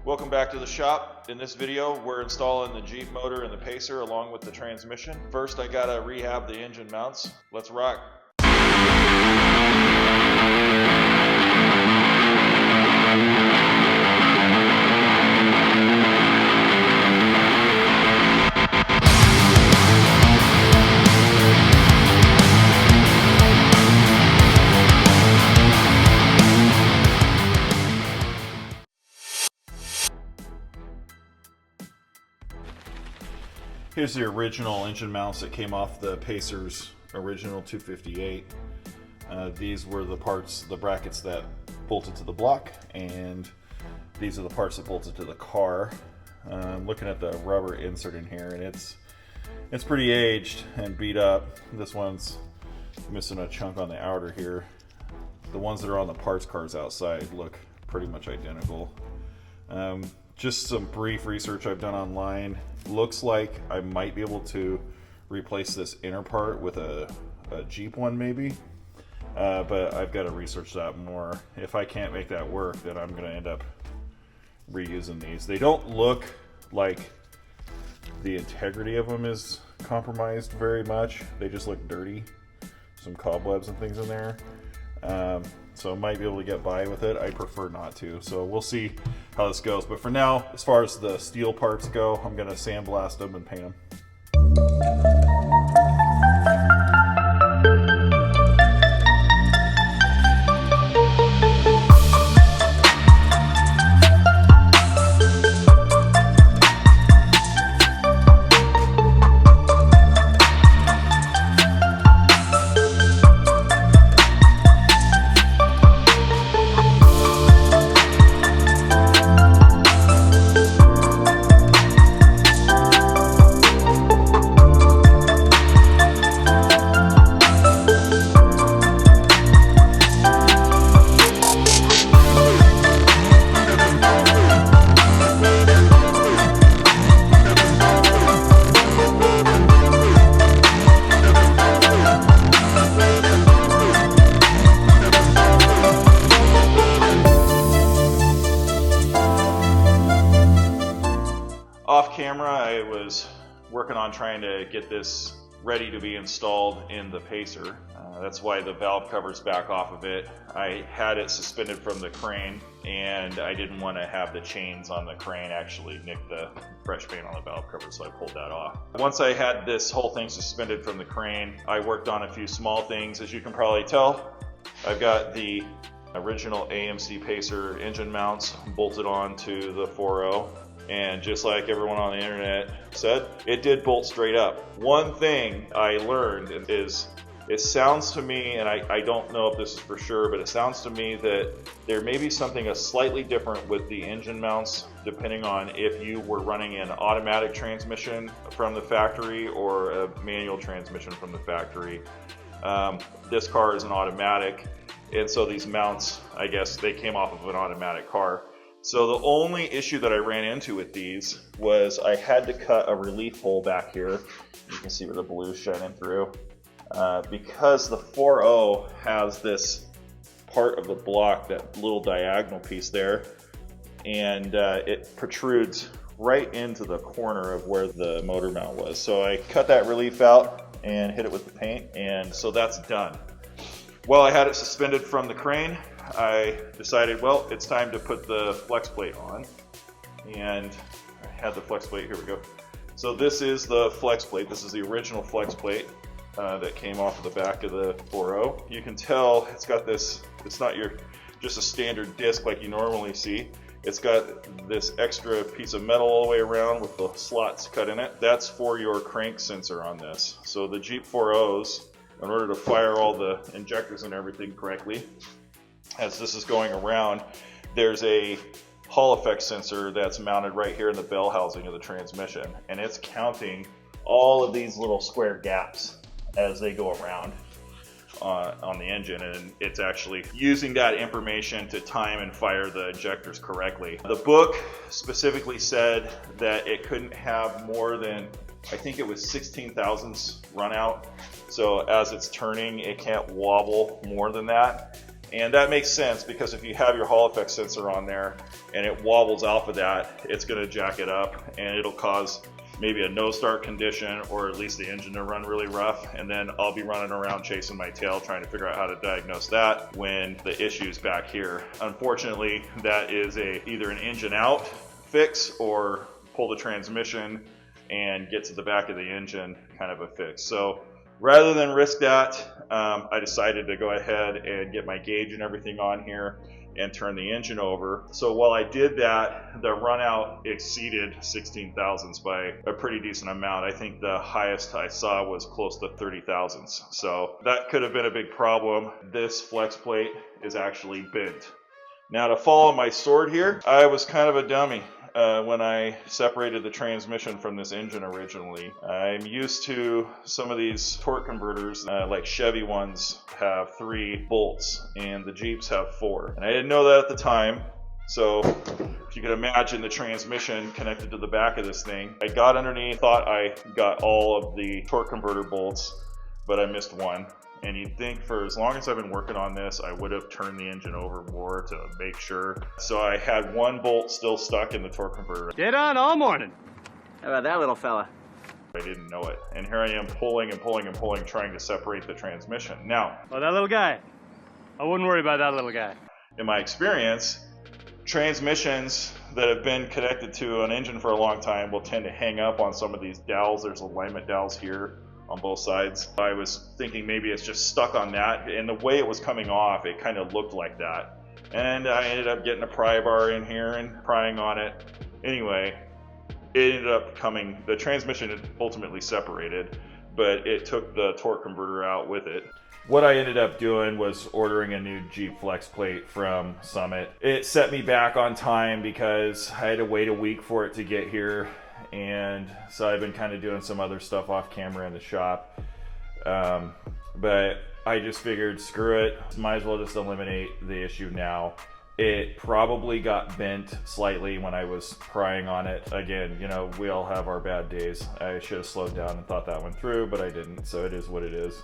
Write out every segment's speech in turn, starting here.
Welcome back to the shop. In this video, we're installing the Jeep motor and the Pacer along with the transmission. First, I gotta rehab the engine mounts. Let's rock. Here's the original engine mounts that came off the Pacer's original 258. These were the parts, the brackets that bolted to the block, and these are the parts that bolted to the car. I'm looking at the rubber insert in here, and it's pretty aged and beat up. This one's missing a chunk on the outer here. The ones that are on the parts cars outside look pretty much identical. Just some brief research I've done online. Looks like I might be able to replace this inner part with a Jeep one maybe, but I've got to research that more. If I can't make that work, then I'm going to end up reusing these. They don't look like the integrity of them is compromised very much. They just look dirty. Some cobwebs and things in there. So I might be able to get by with it. I prefer not to. So we'll see how this goes. But for now, as far as the steel parts go, I'm going to sandblast them and paint them. Off camera, I was working on trying to get this ready to be installed in the Pacer. That's why the valve cover's back off of it. I had it suspended from the crane, and I didn't want to have the chains on the crane actually nick the fresh paint on the valve cover, so I pulled that off. Once I had this whole thing suspended from the crane, I worked on a few small things. As you can probably tell, I've got the original AMC Pacer engine mounts bolted onto the 4.0. And just like everyone on the internet said, it did bolt straight up. One thing I learned is, it sounds to me, and I don't know if this is for sure, but it sounds to me that there may be something slightly different with the engine mounts, depending on if you were running an automatic transmission from the factory or a manual transmission from the factory. This car is an automatic, and so these mounts, I guess, they came off of an automatic car. So the only issue that I ran into with these was I had to cut a relief hole back here. You can see where the blue's shining through. Because the 4.0 has this part of the block, that little diagonal piece there, and it protrudes right into the corner of where the motor mount was. So I cut that relief out and hit it with the paint, and so that's done. Well, I had it suspended from the crane. I decided, well, it's time to put the FlexPlate on, and I had the FlexPlate. Here we go. So this is the FlexPlate. This is the original FlexPlate that came off of the back of the 4.0. You can tell it's got this, it's not just a standard disc like you normally see. It's got this extra piece of metal all the way around with the slots cut in it. That's for your crank sensor on this. So the Jeep 4.0s, in order to fire all the injectors and everything correctly, as this is going around, there's a Hall effect sensor that's mounted right here in the bell housing of the transmission, and it's counting all of these little square gaps as they go around on the engine, and it's actually using that information to time and fire the injectors correctly. The book specifically said that it couldn't have more than, I think it was 16 thousandths run out, so as it's turning it can't wobble more than that. And that makes sense because if you have your Hall effect sensor on there and it wobbles off of that, it's going to jack it up and it'll cause maybe a no start condition, or at least the engine to run really rough. And then I'll be running around chasing my tail trying to figure out how to diagnose that when the issue's back here. Unfortunately, that is either an engine out fix or pull the transmission and get to the back of the engine kind of a fix. So rather than risk that, I decided to go ahead and get my gauge and everything on here and turn the engine over. So while I did that, the run out exceeded 16 thousandths by a pretty decent amount. I think the highest I saw was close to 30 thousandths. So that could have been a big problem. This flex plate is actually bent. Now, to fall on my sword here, I was kind of a dummy. When I separated the transmission from this engine originally. I'm used to some of these torque converters, like Chevy ones have 3 bolts and the Jeeps have 4. And I didn't know that at the time. So if you could imagine the transmission connected to the back of this thing, I got underneath, thought I got all of the torque converter bolts, but I missed one. And you'd think for as long as I've been working on this, I would have turned the engine over more to make sure. So I had one bolt still stuck in the torque converter. Dead on all morning. How about that little fella? I didn't know it. And here I am pulling and pulling and pulling, trying to separate the transmission. Now, Oh, that little guy. I wouldn't worry about that little guy. in my experience, transmissions that have been connected to an engine for a long time will tend to hang up on some of these dowels. There's alignment dowels here on both sides. I was thinking maybe it's just stuck on that, and the way it was coming off, it kind of looked like that. And I ended up getting a pry bar in here and prying on it. Anyway, it ended up coming, the transmission ultimately separated, but it took the torque converter out with it. What I ended up doing was ordering a new Jeep FlexPlate from Summit. It set me back on time because I had to wait a week for it to get here. And so I've been kind of doing some other stuff off camera in the shop. But I just figured, screw it, might as well just eliminate the issue now. It probably got bent slightly when I was prying on it. Again, you know, we all have our bad days. I should have slowed down and thought that one through, but I didn't, so it is what it is.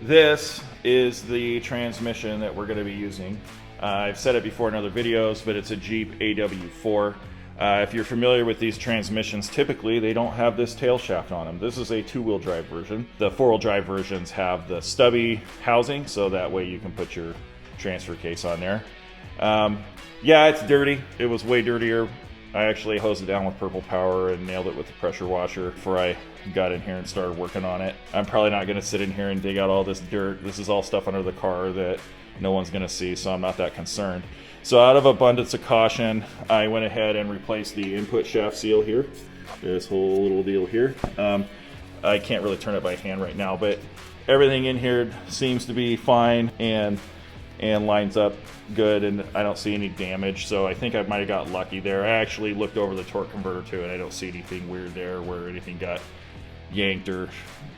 This is the transmission that we're going to be using. I've said it before in other videos, but it's a Jeep AW4. If you're familiar with these transmissions, typically they don't have this tail shaft on them. This is a 2-wheel drive version. The 4-wheel drive versions have the stubby housing, so that way you can put your transfer case on there. Yeah, it's dirty. It was way dirtier. I actually hosed it down with Purple Power and nailed it with the pressure washer before I got in here and started working on it. I'm probably not going to sit in here and dig out all this dirt. This is all stuff under the car that no one's going to see, so I'm not that concerned. So out of abundance of caution, I went ahead and replaced the input shaft seal here. This whole little deal here. I can't really turn it by hand right now, but everything in here seems to be fine and lines up good, and I don't see any damage, so I think I might have got lucky there. I actually looked over the torque converter too, and I don't see anything weird there where anything got yanked or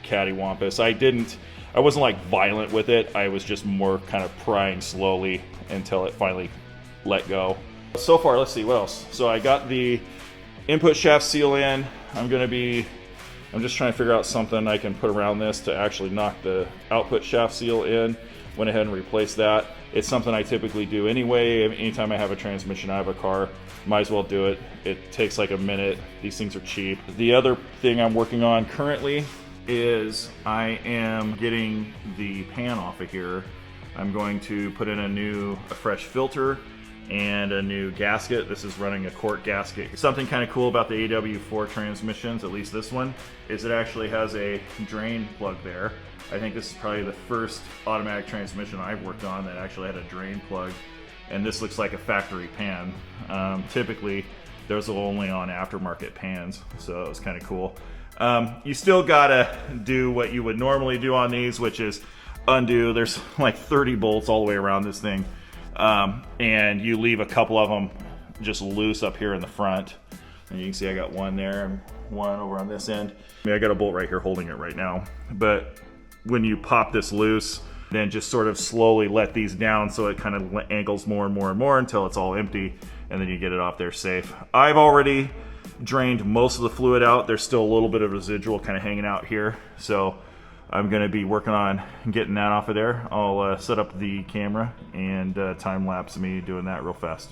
cattywampus. I wasn't like violent with it. I was just more kind of prying slowly until it finally let go. So far, let's see what else. So I got the input shaft seal in. I'm just trying to figure out something I can put around this to actually knock the output shaft seal in. Went ahead and replaced that. It's something I typically do anyway. Anytime I have a transmission out of a car, might as well do it. It takes like a minute. These things are cheap. The other thing I'm working on currently is I am getting the pan off of here. I'm going to put in a fresh filter and a new gasket. This is running a quart gasket. Something kind of cool about the AW4 transmissions, at least this one, is it actually has a drain plug there. I think this is probably the first automatic transmission I've worked on that actually had a drain plug and this looks like a factory pan. Typically, those are only on aftermarket pans, so it was kind of cool. You still gotta do what you would normally do on these, which is undo. There's like 30 bolts all the way around this thing, and you leave a couple of them just loose up here in the front. And you can see I got one there and one over on this end. I mean, I got a bolt right here holding it right now. But when you pop this loose, then just sort of slowly let these down so it kind of angles more and more and more until it's all empty, and then you get it off there safe. I've already drained most of the fluid out. There's still a little bit of residual kind of hanging out here, so I'm going to be working on getting that off of there. I'll set up the camera and time lapse me doing that real fast.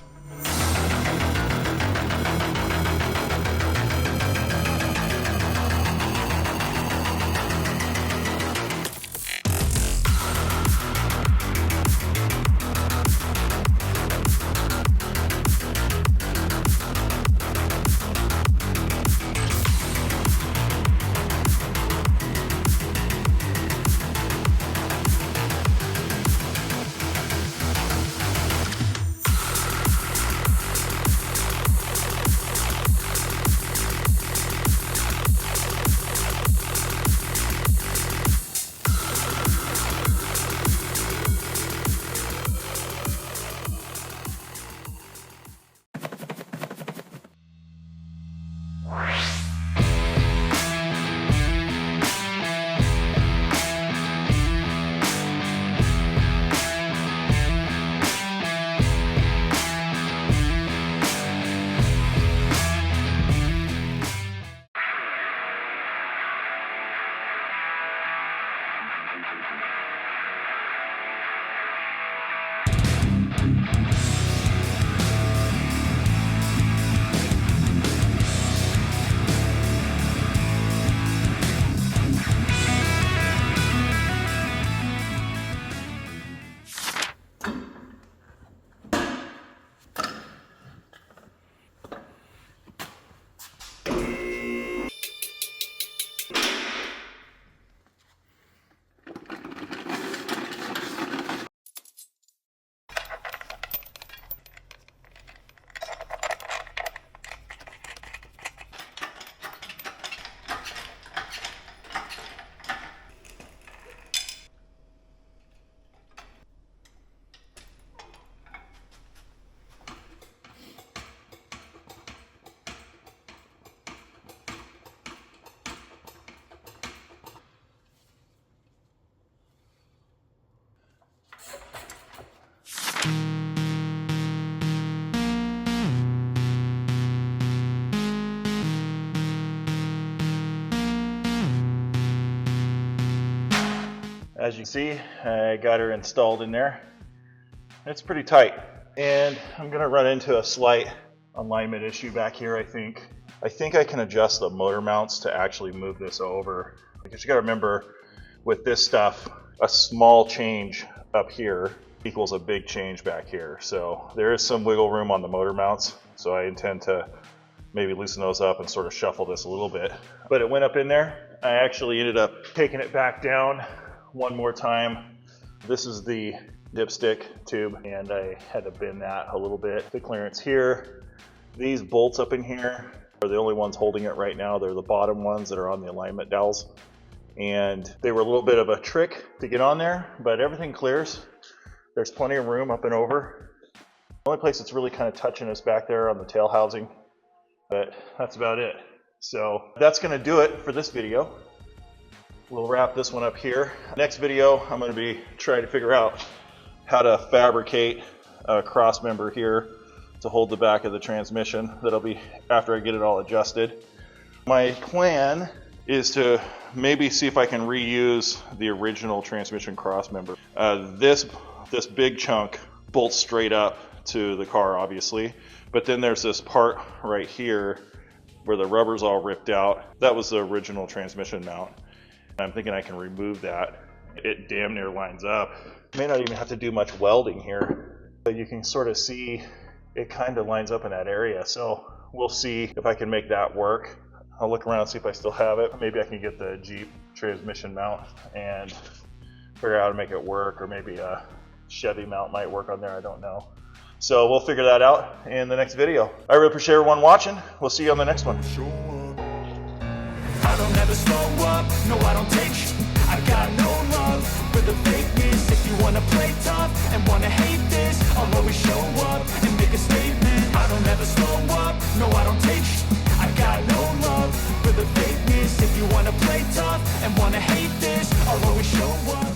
As you can see, I got her installed in there. It's pretty tight, and I'm gonna run into a slight alignment issue back here, I think. I think I can adjust the motor mounts to actually move this over. Because you gotta remember, with this stuff, a small change up here equals a big change back here. So there is some wiggle room on the motor mounts, so I intend to maybe loosen those up and sort of shuffle this a little bit. But it went up in there. I actually ended up taking it back down one more time. This is the dipstick tube, and I had to bend that a little bit. The clearance here, these bolts up in here are the only ones holding it right now. They're the bottom ones that are on the alignment dowels, and they were a little bit of a trick to get on there, but everything clears. There's plenty of room up and over. The only place that's really kind of touching us back there on the tail housing, but that's about it. So that's gonna do it for this video. We'll wrap this one up here. Next video, I'm going to be trying to figure out how to fabricate a cross member here to hold the back of the transmission. That'll be after I get it all adjusted. My plan is to maybe see if I can reuse the original transmission cross member. This big chunk bolts straight up to the car, obviously, but then there's this part right here where the rubber's all ripped out. That was the original transmission mount. I'm thinking I can remove that. It damn near lines up. May not even have to do much welding here, but you can sort of see it kind of lines up in that area. So we'll see if I can make that work. I'll look around and see if I still have it. Maybe I can get the Jeep transmission mount and figure out how to make it work, or maybe a Chevy mount might work on there, I don't know. So we'll figure that out in the next video. I really appreciate everyone watching. We'll see you on the next one. I don't ever slow up, no I don't take sh**. I got no love for the fakeness. If you wanna play tough and wanna hate this, I'll always show up and make a statement. I don't ever slow up, no I don't take sh**. I got no love for the fakeness. If you wanna play tough and wanna hate this, I'll always show up.